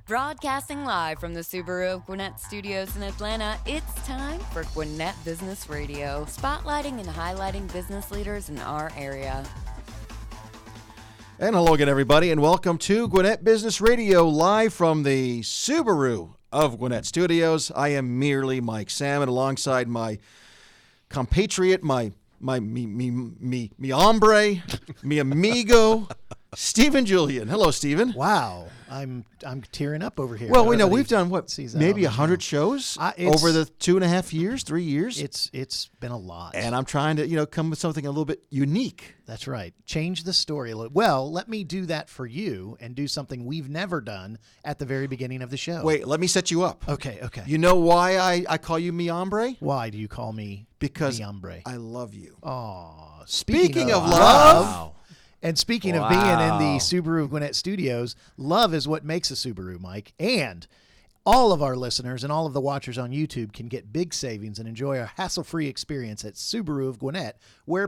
Broadcasting live from the Subaru of Gwinnett studios in Atlanta, it's time for Gwinnett Business Radio, spotlighting and highlighting business leaders in our area. And hello again, everybody, and welcome to Gwinnett Business Radio, live from the Subaru of Gwinnett studios. I am merely Mike Salmon, alongside my compatriot, my hombre, mi amigo, Stephen Julian. Hello, Stephen. Wow, I'm tearing up over here. Well, we know we've done maybe 100 shows over the 3 years. It's been a lot, and I'm trying to come with something a little bit unique. That's right. Change the story a little. Well, let me do that for you and do something we've never done at the very beginning of the show. Wait, let me set you up. Okay. You know why I call you mi hombre? Why do you call me because mi hombre? I love you. Oh, speaking of love. Wow. And speaking of being in the Subaru of Gwinnett studios, love is what makes a Subaru, Mike. And all of our listeners and all of the watchers on YouTube can get big savings and enjoy a hassle-free experience at Subaru of Gwinnett, where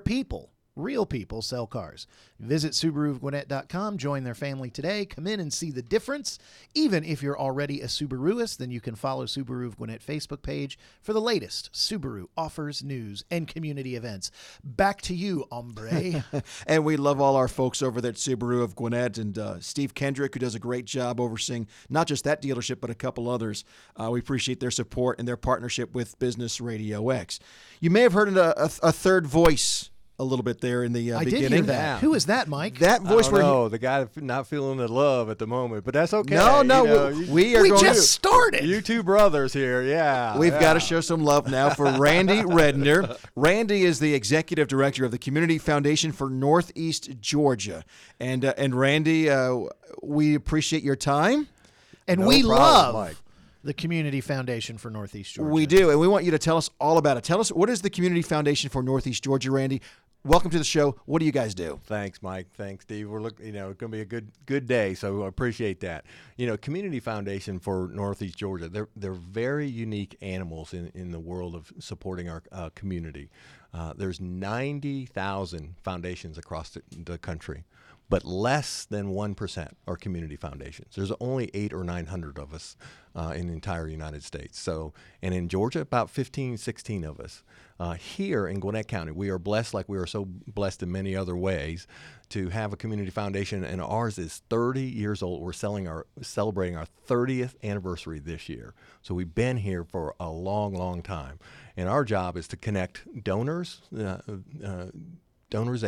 real people sell cars. Visit SubaruofGwinnett.com, join their family today, come in and see the difference. Even if you're already a Subaruist, then you can follow Subaru of Gwinnett Facebook page for the latest Subaru offers, news, and community events. Back to you, hombre. And we love all our folks over there at Subaru of Gwinnett, and Steve Kendrick, who does a great job overseeing not just that dealership, but a couple others. We appreciate their support and their partnership with Business Radio X. You may have heard a third voice a little bit there in the beginning. I did hear that. Who is that, Mike? That voice. The guy not feeling the love at the moment, but that's okay. No, we just started. You two brothers here, yeah. We've got to show some love now for Randy Redner. Randy is the executive director of the Community Foundation for Northeast Georgia, and Randy, we appreciate your time, and we love Mike. The Community Foundation for Northeast Georgia. We do, and we want you to tell us all about it. Tell us, what is the Community Foundation for Northeast Georgia, Randy? Welcome to the show. What do you guys do? Thanks, Mike. Thanks, Steve. It's going to be a good day, so I appreciate that. Community Foundation for Northeast Georgia, they're very unique animals in the world of supporting our community. There's 90,000 foundations across the country, but less than 1% are community foundations. There's only 800 or 900 of us in the entire United States. And in Georgia, about 15, 16 of us. Here in Gwinnett County, we are blessed, like we are so blessed in many other ways, to have a community foundation, and ours is 30 years old. We're celebrating our 30th anniversary this year. So we've been here for a long, long time. And our job is to connect donors that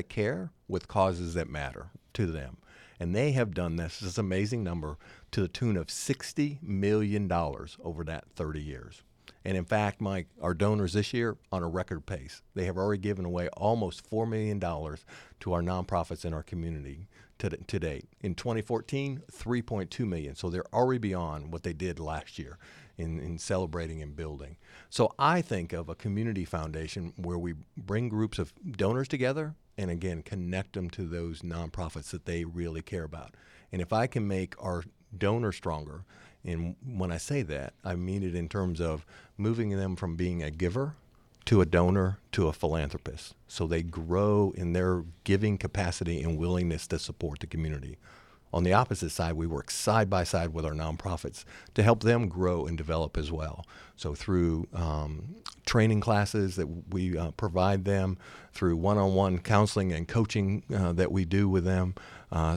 care with causes that matter to them. And they have done this amazing number, to the tune of $60 million over that 30 years. And in fact, Mike, our donors this year on a record pace. They have already given away almost $4 million to our nonprofits in our community to date. In 2014, $3.2 million. So they're already beyond what they did last year in celebrating and building. So I think of a community foundation where we bring groups of donors together and, again, connect them to those nonprofits that they really care about. And if I can make our donors stronger, and when I say that, I mean it in terms of moving them from being a giver to a donor to a philanthropist, so they grow in their giving capacity and willingness to support the community. On the opposite side, we work side by side with our nonprofits to help them grow and develop as well. So through training classes that we provide them, through one-on-one counseling and coaching that we do with them,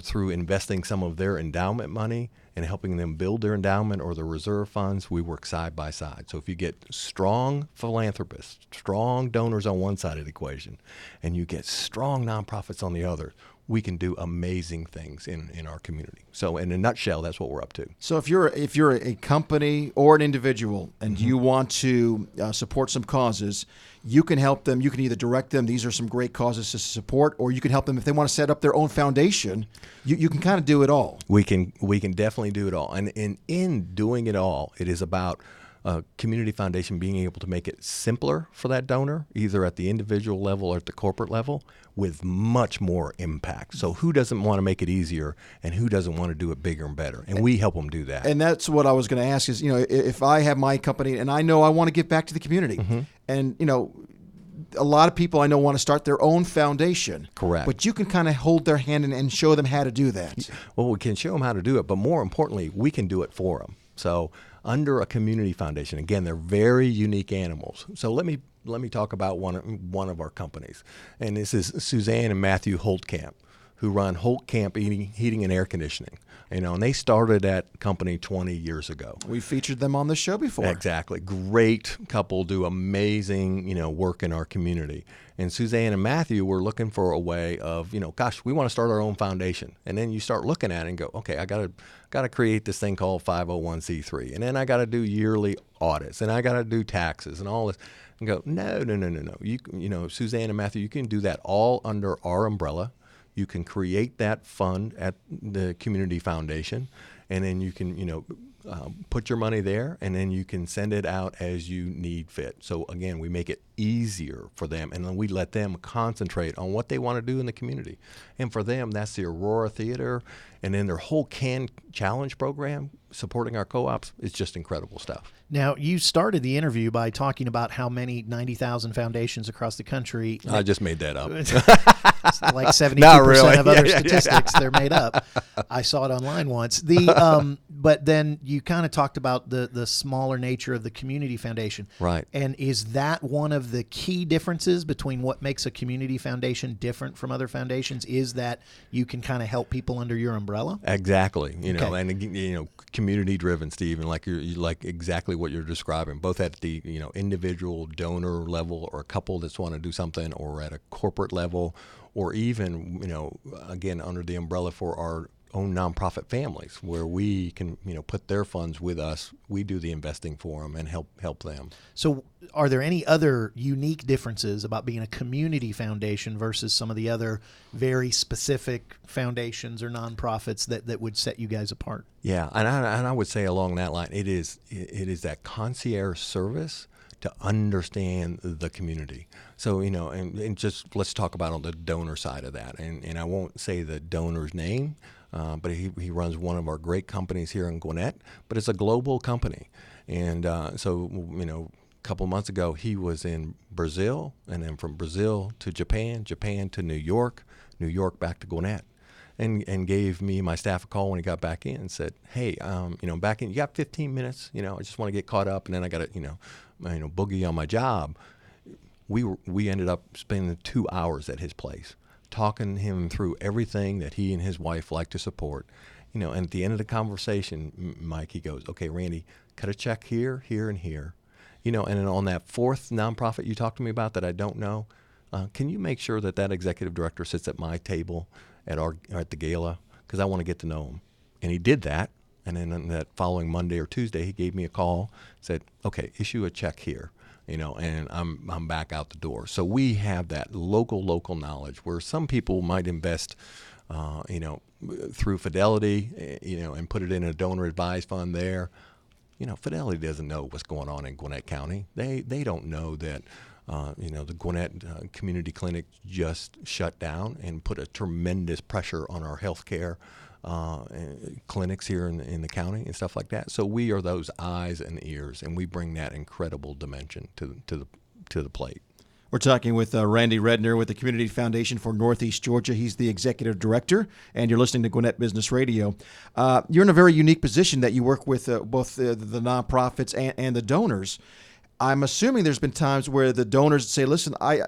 through investing some of their endowment money and helping them build their endowment or their reserve funds, we work side by side. So if you get strong philanthropists, strong donors on one side of the equation, and you get strong nonprofits on the other, we can do amazing things in our community. So in a nutshell, that's what we're up to. So if you're a company or an individual and you want to support some causes, you can help them. You can either direct them, these are some great causes to support, or you can help them if they want to set up their own foundation. You can kind of do it all. We can definitely do it all. And in doing it all, it is about a community foundation being able to make it simpler for that donor, either at the individual level or at the corporate level, with much more impact. So who doesn't want to make it easier, and who doesn't want to do it bigger and better? And we help them do that. And that's what I was going to ask is, if I have my company and I know I want to give back to the community, and, a lot of people I know want to start their own foundation. Correct. But you can kind of hold their hand and show them how to do that. Well, we can show them how to do it, but more importantly, we can do it for them. So under a community foundation, again, they're very unique animals. So let me talk about one of our companies, and this is Suzanne and Matthew Holtkamp, who run Holtkamp Heating and Air Conditioning. And they started that company 20 years ago. We featured them on the show before. Exactly. Great couple, do amazing, work in our community. And Suzanne and Matthew were looking for a way of, gosh, we want to start our own foundation. And then you start looking at it and go, okay, I got to create this thing called 501c3. And then I got to do yearly audits, and I got to do taxes and all this. And go, no. Suzanne and Matthew, you can do that all under our umbrella. You can create that fund at the community foundation, and then you can, put your money there, and then you can send it out as you need fit. So again, we make it easier for them, and then we let them concentrate on what they want to do in the community. And for them, that's the Aurora Theater, and then their whole CAN Challenge program supporting our co-ops is just incredible stuff. Now, you started the interview by talking about how many 90,000 foundations across the country. I just made that up. Like 72% of other statistics, they're made up. I saw it online once. But then you kind of talked about the smaller nature of the community foundation. Right. And is that one of the key differences between what makes a community foundation different from other foundations, is that you can kind of help people under your umbrella? Exactly. Okay. And community driven, Steve, and like you like exactly what you're describing, both at the individual donor level, or a couple that's want to do something, or at a corporate level, or even again under the umbrella for our own nonprofit families, where we can put their funds with us. We do the investing for them and help them. So are there any other unique differences about being a community foundation versus some of the other very specific foundations or nonprofits that would set you guys apart? Yeah, and I would say along that line, it is that concierge service to understand the community. So, and just let's talk about on the donor side of that. And I won't say the donor's name, but he runs one of our great companies here in Gwinnett, but it's a global company. And so, a couple months ago, he was in Brazil, and then from Brazil to Japan, Japan to New York, New York back to Gwinnett. And gave me my staff a call when he got back in and said, hey, back in, you got 15 minutes, I just want to get caught up, and then I got to, boogie on my job. We ended up spending 2 hours at his place, talking him through everything that he and his wife like to support. And at the end of the conversation, Mike, he goes, okay, Randy, cut a check here, here, and here. And then on that fourth nonprofit you talked to me about that I don't know, can you make sure that executive director sits at my table at the gala, because I want to get to know him. And he did that, and then on that following Monday or Tuesday, he gave me a call, said, okay, issue a check here, and I'm back out the door. So we have that local knowledge, where some people might invest, through Fidelity, and put it in a donor advised fund there. Fidelity doesn't know what's going on in Gwinnett County. They don't know that the Gwinnett Community Clinic just shut down and put a tremendous pressure on our healthcare clinics here in the county and stuff like that. So we are those eyes and ears, and we bring that incredible dimension to the plate. We're talking with Randy Redner with the Community Foundation for Northeast Georgia. He's the executive director, and you're listening to Gwinnett Business Radio. You're in a very unique position that you work with both the nonprofits and the donors. I'm assuming there's been times where the donors say, listen, I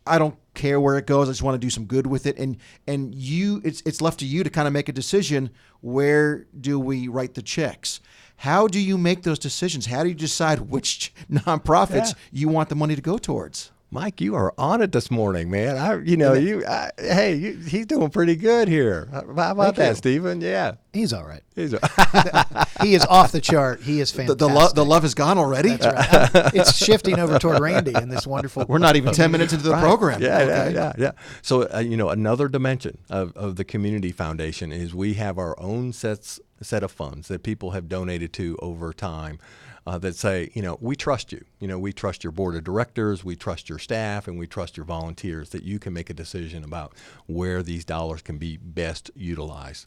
don't care where it goes. I just want to do some good with it. And it's left to you to kind of make a decision. Where do we write the checks? How do you make those decisions? How do you decide which nonprofits you want the money to go towards? Mike, you are on it this morning, man. He's doing pretty good here. How about that, Stephen? Yeah. He's all right. He is off the chart. He is fantastic. The love is gone already? That's right. It's shifting over toward Randy in this wonderful... We're not even 10 minutes into the program. Yeah. So, another dimension of the Community Foundation is we have our own set of funds that people have donated to over time. that say, we trust you. We trust your board of directors, we trust your staff, and we trust your volunteers that you can make a decision about where these dollars can be best utilized.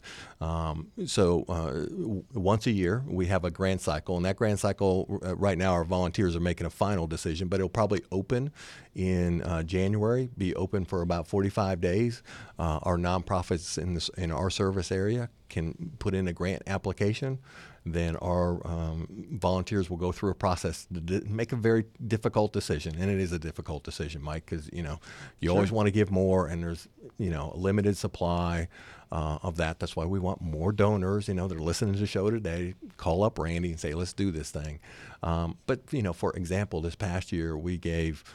So once a year, we have a grant cycle, and that grant cycle, right now, our volunteers are making a final decision, but it'll probably open in January, be open for about 45 days. Our nonprofits in our service area can put in a grant application. Then our volunteers will go through a process to make a very difficult decision, and it is a difficult decision, Mike, because you Sure. always want to give more, and there's a limited supply of that. That's why we want more donors. That are listening to the show today. Call up Randy and say, let's do this thing. But for example, this past year we gave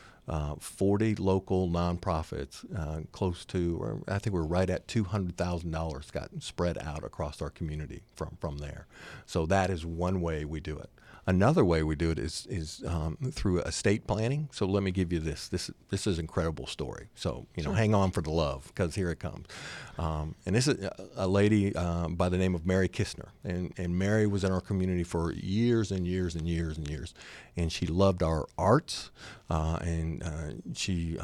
40 local nonprofits, close to, or I think we're right at $200,000 got spread out across our community from there. So that is one way we do it. Another way we do it is through estate planning. So let me give you this. This is an incredible story. So Sure. hang on for the love, because here it comes. And this is a lady by the name of Mary Kistner, and Mary was in our community for years and years and years and years, and she loved our arts, and she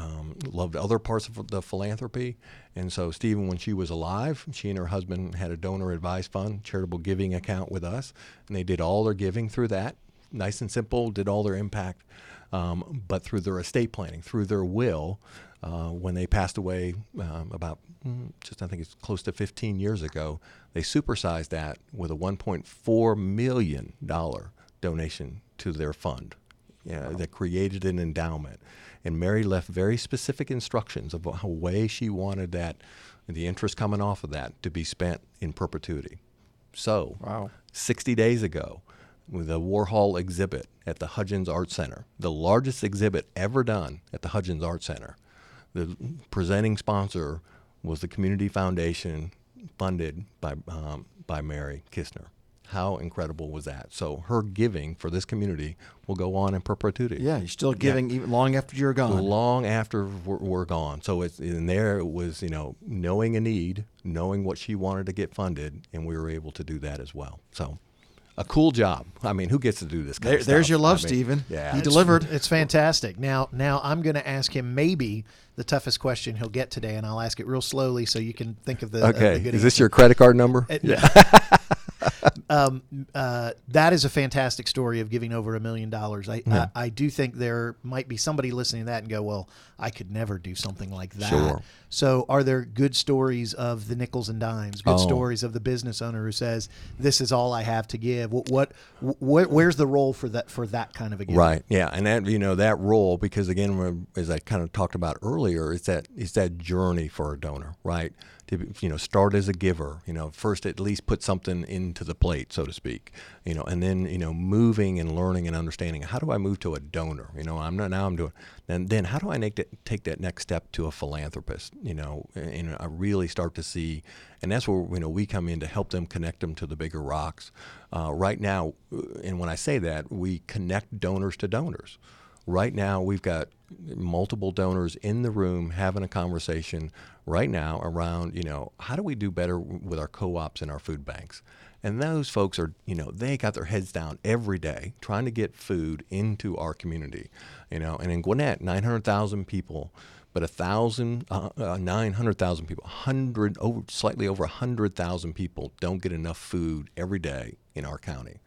loved other parts of the philanthropy. And so, Stephen, when she was alive, she and her husband had a donor advised fund, charitable giving account with us, and they did all their giving through that. Nice and simple, did all their impact. But through their estate planning, through their will, when they passed away about I think it's close to 15 years ago, they supersized that with a $1.4 million donation to their fund. That created an endowment. And Mary left very specific instructions of a way she wanted that, the interest coming off of that, to be spent in perpetuity. So, Wow. 60 days ago, with the Warhol exhibit at the Hudgens Art Center, the largest exhibit ever done at the Hudgens Art Center, the presenting sponsor was the Community Foundation, funded by Mary Kistner. How incredible was that? So her giving for this community will go on in perpetuity. Yeah, you're still giving even long after you're gone. Long after we're gone. So it was, knowing a need, knowing what she wanted to get funded, and we were able to do that as well. So a cool job. I mean, who gets to do this kind of stuff? There's your love, Stephen. Yeah. You delivered. It's fantastic. Now I'm going to ask him maybe the toughest question he'll get today, and I'll ask it real slowly so you can think of the Okay. the good Is this answer. your credit card number? Yeah. That is a fantastic story of giving over $1 million. I do think there might be somebody listening to that and go, well, I could never do something like that. Sure. So are there good stories of the nickels and dimes, good stories of the business owner who says, this is all I have to give? Where's the role for that kind of a gift? Right. Yeah. And that, that role, because again, as I kind of talked about earlier, it's that journey for a donor, right? To, start as a giver, first at least put something into the plate, so to speak, and then, moving and learning and understanding, how do I move to a donor? I'm doing, and then how do I take that next step to a philanthropist, and I really start to see, and that's where, we come in to help them connect them to the bigger rocks. Right now, and when I say that, we connect donors to donors. Right now, we've got multiple donors in the room having a conversation right now around, how do we do better with our co-ops and our food banks? And those folks are, they got their heads down every day trying to get food into our community, and in Gwinnett, 900,000 people, but 900,000 people, slightly over 100,000 people don't get enough food every day in our county.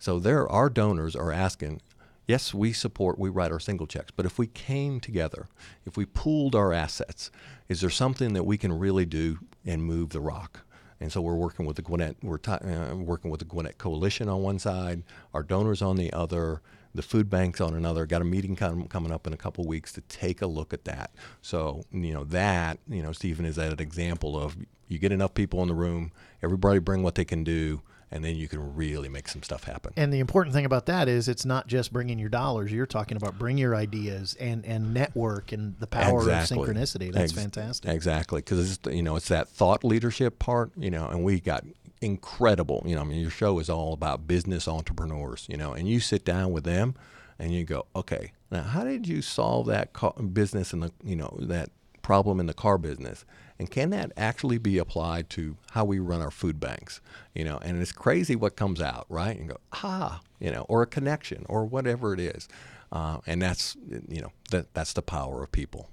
So our donors are asking, yes, we write our single checks, but if we came together, if we pooled our assets, is there something that we can really do and move the rock? And so we're working with the Gwinnett, working with the Gwinnett Coalition on one side, our donors on the other, the food banks on another. Got a meeting coming up in a couple of weeks to take a look at that. So, Stephen, is that an example of you get enough people in the room, everybody bring what they can do, and then you can really make some stuff happen. And the important thing about that is it's not just bringing your dollars. You're talking about bring your ideas and network and the power of synchronicity. That's fantastic. Exactly. Because, it's that thought leadership part, and we got incredible, your show is all about business entrepreneurs, and you sit down with them and you go, okay, now how did you solve that business and that problem in the car business, and can that actually be applied to how we run our food banks? And it's crazy what comes out, right? And go, or a connection or whatever it is. And that's, that's the power of people.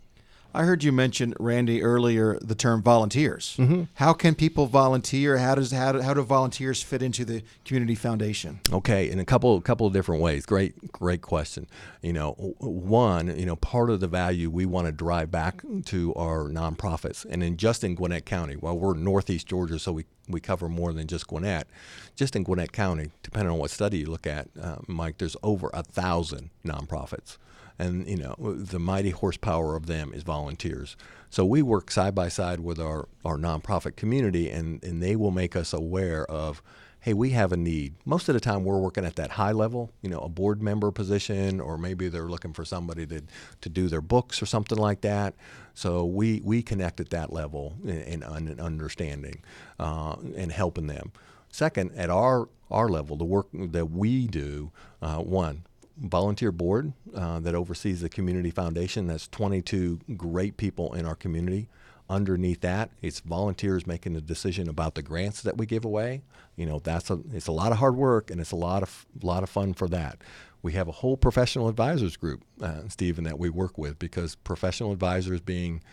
I heard you mention, Randy, earlier the term volunteers. Mm-hmm. How can people volunteer? How do volunteers fit into the community foundation? Okay, in a couple of different ways. Great question. One, part of the value we want to drive back to our nonprofits, and just in Gwinnett County, while we're Northeast Georgia, so we cover more than just Gwinnett. Just in Gwinnett County, depending on what study you look at, Mike, there's over 1,000 nonprofits. And, the mighty horsepower of them is volunteers. So we work side by side with our nonprofit community, and they will make us aware of, hey, we have a need. Most of the time we're working at that high level, a board member position, or maybe they're looking for somebody to do their books or something like that. So we connect at that level in understanding and helping them. Second, at our level, the work that we do, one, volunteer board that oversees the community foundation. That's 22 great people in our community. Underneath that, it's volunteers making the decision about the grants that we give away. It's a lot of hard work, and it's a lot of fun for that. We have a whole professional advisors group, Stephen, that we work with, because professional advisors being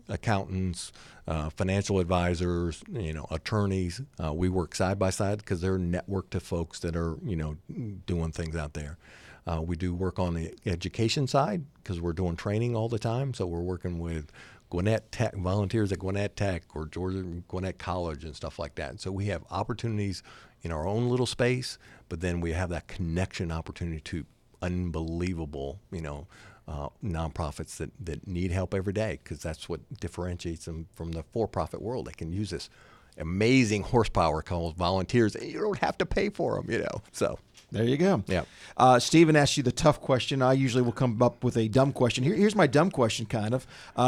accountants, financial advisors, attorneys. We work side by side because they're networked to folks that are, doing things out there. We do work on the education side because we're doing training all the time. So we're working with Gwinnett Tech, volunteers at Gwinnett Tech or Georgia Gwinnett College and stuff like that. So we have opportunities in our own little space, but then we have that connection opportunity to unbelievable, nonprofits that need help every day, because that's what differentiates them from the for-profit world. They can use this amazing horsepower called volunteers, and you don't have to pay for them, So there you go. Yeah. Stephen asked you the tough question. I usually will come up with a dumb question. Here's my dumb question, kind of.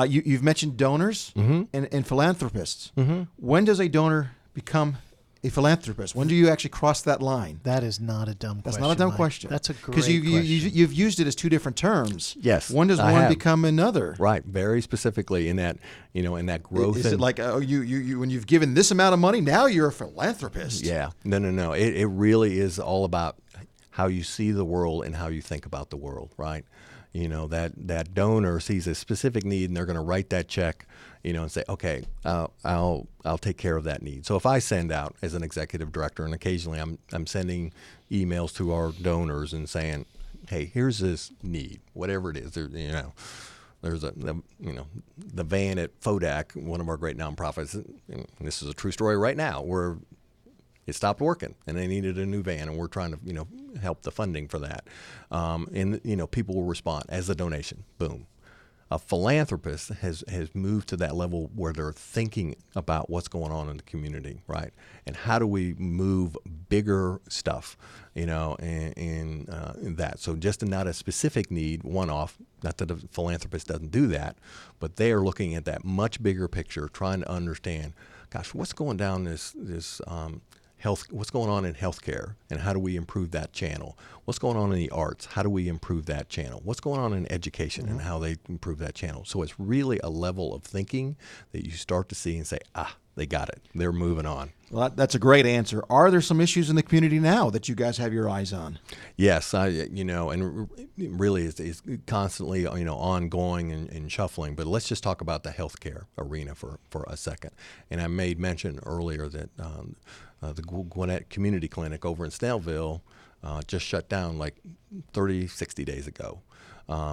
You've mentioned donors and philanthropists. Mm-hmm. When does a donor become a philanthropist? When do you actually cross that line? That is not a dumb question. That's not a dumb Mike. question. That's a great because you've used it as two different terms. Yes, When does I one have. become another? Right, very specifically in that, in that growth. Is it like you when you've given this amount of money, now you're a philanthropist? Yeah, no. It really is all about how you see the world and how you think about the world, right? That donor sees a specific need, and they're going to write that check, and say, okay, I'll take care of that need. So if I send out as an executive director, and occasionally I'm sending emails to our donors and saying, hey, here's this need, whatever it is. There's the van at Fodak, one of our great nonprofits. And this is a true story right now, where it stopped working and they needed a new van, and we're trying to help the funding for that. And people will respond as a donation. Boom. A philanthropist has moved to that level where they're thinking about what's going on in the community, right? And how do we move bigger stuff, in that. So just not a specific need, one-off, not that a philanthropist doesn't do that, but they are looking at that much bigger picture, trying to understand, gosh, what's going down this what's going on in healthcare, and how do we improve that channel? What's going on in the arts? How do we improve that channel? What's going on in education, and how they improve that channel? So it's really a level of thinking that you start to see and say, they got it. They're moving on. Well, that's a great answer. Are there some issues in the community now that you guys have your eyes on? Yes, and really it's constantly, ongoing and shuffling. But let's just talk about the healthcare arena for a second. And I made mention earlier that the Gwinnett Community Clinic over in Snellville just shut down like 60 days ago.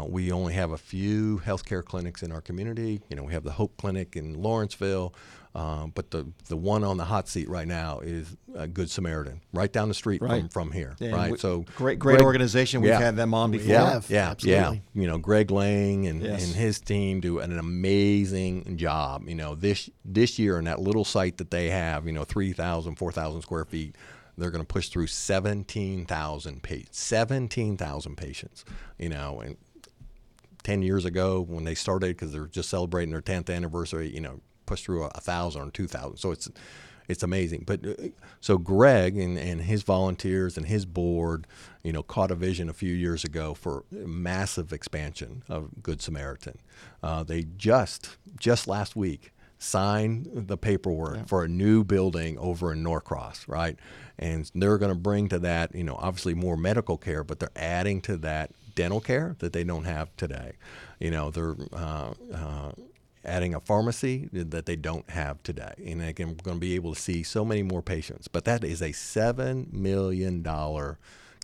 We only have a few healthcare clinics in our community. We have the Hope Clinic in Lawrenceville, but the one on the hot seat right now is Good Samaritan, right down the street from here. Yeah, right, so great organization. We've had them on before. Yeah. Greg Lang and his team do an amazing job. This year in that little site that they have, 3,000, 4,000 square feet. They're going to push through 17,000 patients, and 10 years ago when they started, because they're just celebrating their 10th anniversary, pushed through 1,000 or 2,000. So it's amazing. But so Greg and his volunteers and his board, caught a vision a few years ago for massive expansion of Good Samaritan. They just last week signed the paperwork for a new building over in Norcross, right? And they're going to bring to that, obviously more medical care, but they're adding to that dental care that they don't have today. They're adding a pharmacy that they don't have today. And again, we're going to be able to see so many more patients. But that is a $7 million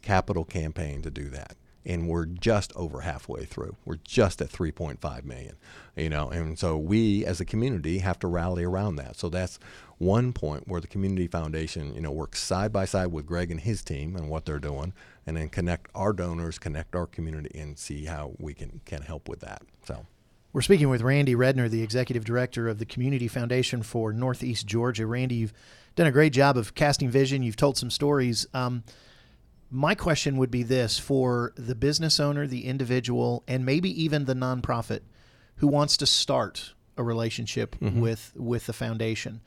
capital campaign to do that. And we're just over halfway through. We're just at 3.5 million, and so we as a community have to rally around that. So that's one point where the Community Foundation, works side by side with Greg and his team and what they're doing, and then connect our donors, connect our community, and see how we can help with that. So we're speaking with Randy Redner, the Executive Director of the Community Foundation for Northeast Georgia. Randy, you've done a great job of casting vision. You've told some stories. My question would be this: for the business owner, the individual, and maybe even the nonprofit who wants to start a relationship with the foundation,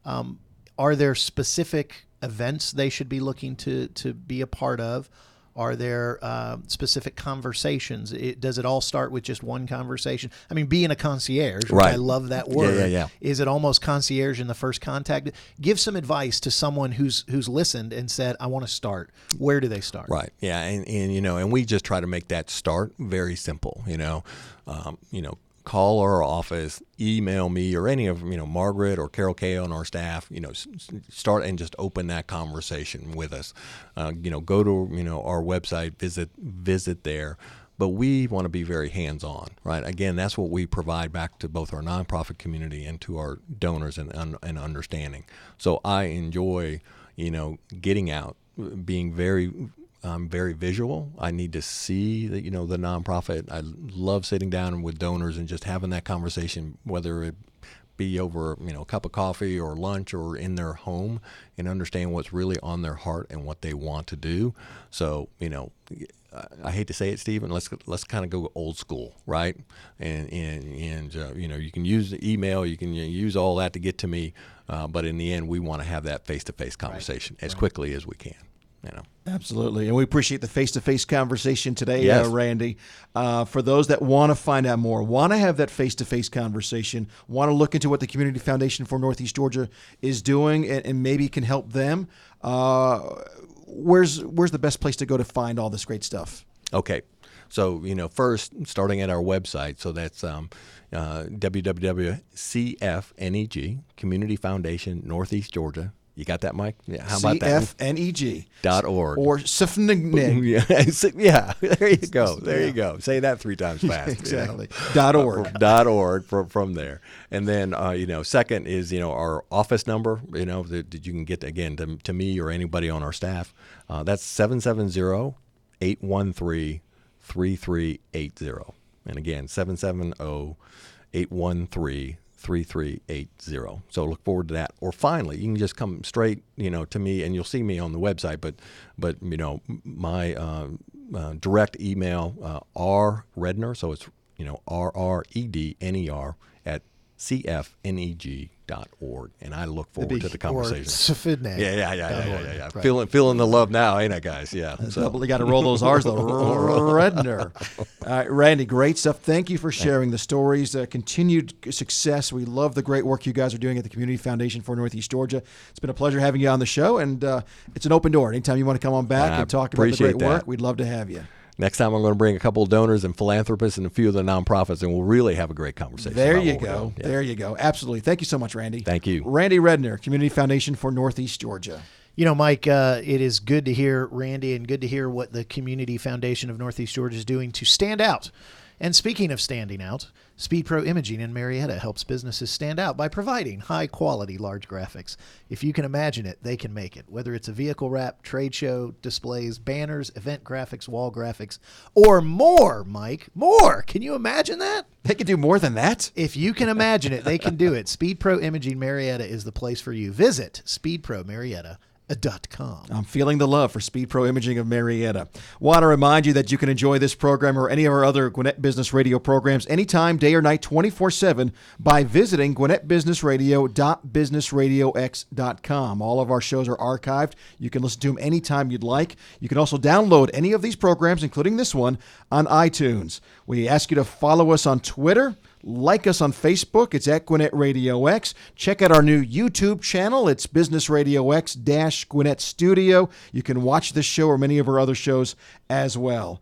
are there specific events they should be looking to be a part of? Are there specific conversations? Does it all start with just one conversation? I mean, being a concierge, right. I love that word. Yeah. Is it almost concierge in the first contact? Give some advice to someone who's listened and said, I want to start. Where do they start? Right. Yeah. And we just try to make that start very simple, call our office, email me or any of, Margaret or Carol Kay on our staff, start and just open that conversation with us. Go to, our website, visit there. But we want to be very hands-on, right? Again, that's what we provide back to both our nonprofit community and to our donors and understanding. So I enjoy, getting out, being very visual. I need to see the nonprofit. I love sitting down with donors and just having that conversation, whether it be over a cup of coffee or lunch or in their home, and understand what's really on their heart and what they want to do. So I hate to say it, Stephen, let's kind of go old school, right? And you can use the email, you can use all that to get to me, but in the end, we want to have that face-to-face conversation as quickly as we can. Absolutely. And we appreciate the face-to-face conversation today, yes. Randy. For those that want to find out more, want to have that face-to-face conversation, want to look into what the Community Foundation for Northeast Georgia is doing and maybe can help them, where's the best place to go to find all this great stuff? Okay. So, first, starting at our website, so that's www.cfneg, Community Foundation, Northeast Georgia. You got that, Mike? Yeah. How about that? CFNEG.org. Or CFNEG. Yeah, there you go. There you go. Say that 3 times fast. Exactly. .org from there. And then, second is, our office number, that you can get, again, to me or anybody on our staff. That's 770-813-3380. And again, 770-813-3380. So look forward to that. Or finally, you can just come straight, to me, and you'll see me on the website. But my direct email, rredner. So it's RREDNER at CFNEG.org, and I look forward to the conversation. Yeah. Right. Feeling the love now, ain't I, guys? Yeah. So you got to roll those R's, though. Redner. All right, Randy, great stuff. Thank you for sharing the stories. Continued success. We love the great work you guys are doing at the Community Foundation for Northeast Georgia. It's been a pleasure having you on the show, and it's an open door. Anytime you want to come on back and talk about the great work, we'd love to have you. Next time I'm going to bring a couple of donors and philanthropists and a few of the nonprofits, and we'll really have a great conversation. There you go. Yeah. There you go. Absolutely. Thank you so much, Randy. Thank you. Randy Redner, Community Foundation for Northeast Georgia. Mike, it is good to hear Randy and good to hear what the Community Foundation of Northeast Georgia is doing to stand out. And speaking of standing out, Speed Pro Imaging in Marietta helps businesses stand out by providing high-quality large graphics. If you can imagine it, they can make it. Whether it's a vehicle wrap, trade show, displays, banners, event graphics, wall graphics, or more, Mike. More! Can you imagine that? They can do more than that? If you can imagine it, they can do it. Speed Pro Imaging Marietta is the place for you. Visit Speed Pro Marietta I'm feeling the love for Speed Pro Imaging of Marietta. Want to remind you that you can enjoy this program or any of our other Gwinnett Business Radio programs anytime, day or night, 24/7 by visiting GwinnettBusinessRadio.businessradiox.com. All of our shows are archived. You can listen to them anytime you'd like. You can also download any of these programs, including this one, on iTunes. We ask you to follow us on Twitter. Like us on Facebook. It's at Gwinnett Radio X. Check out our new YouTube channel. It's Business Radio X-Gwinnett Studio. You can watch this show or many of our other shows as well.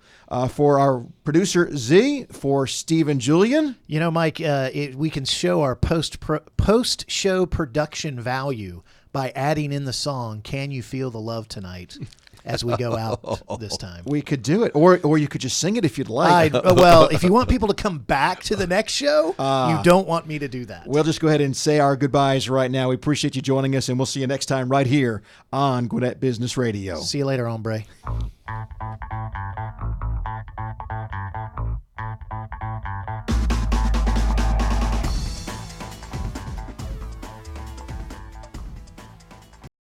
For our producer, Z, for Steve and Julian. You know, Mike, we can show our post-show production value by adding in the song, Can You Feel the Love Tonight? As we go out this time. We could do it. Or you could just sing it if you'd like. Well, if you want people to come back to the next show, you don't want me to do that. We'll just go ahead and say our goodbyes right now. We appreciate you joining us, and we'll see you next time right here on Gwinnett Business Radio. See you later, hombre.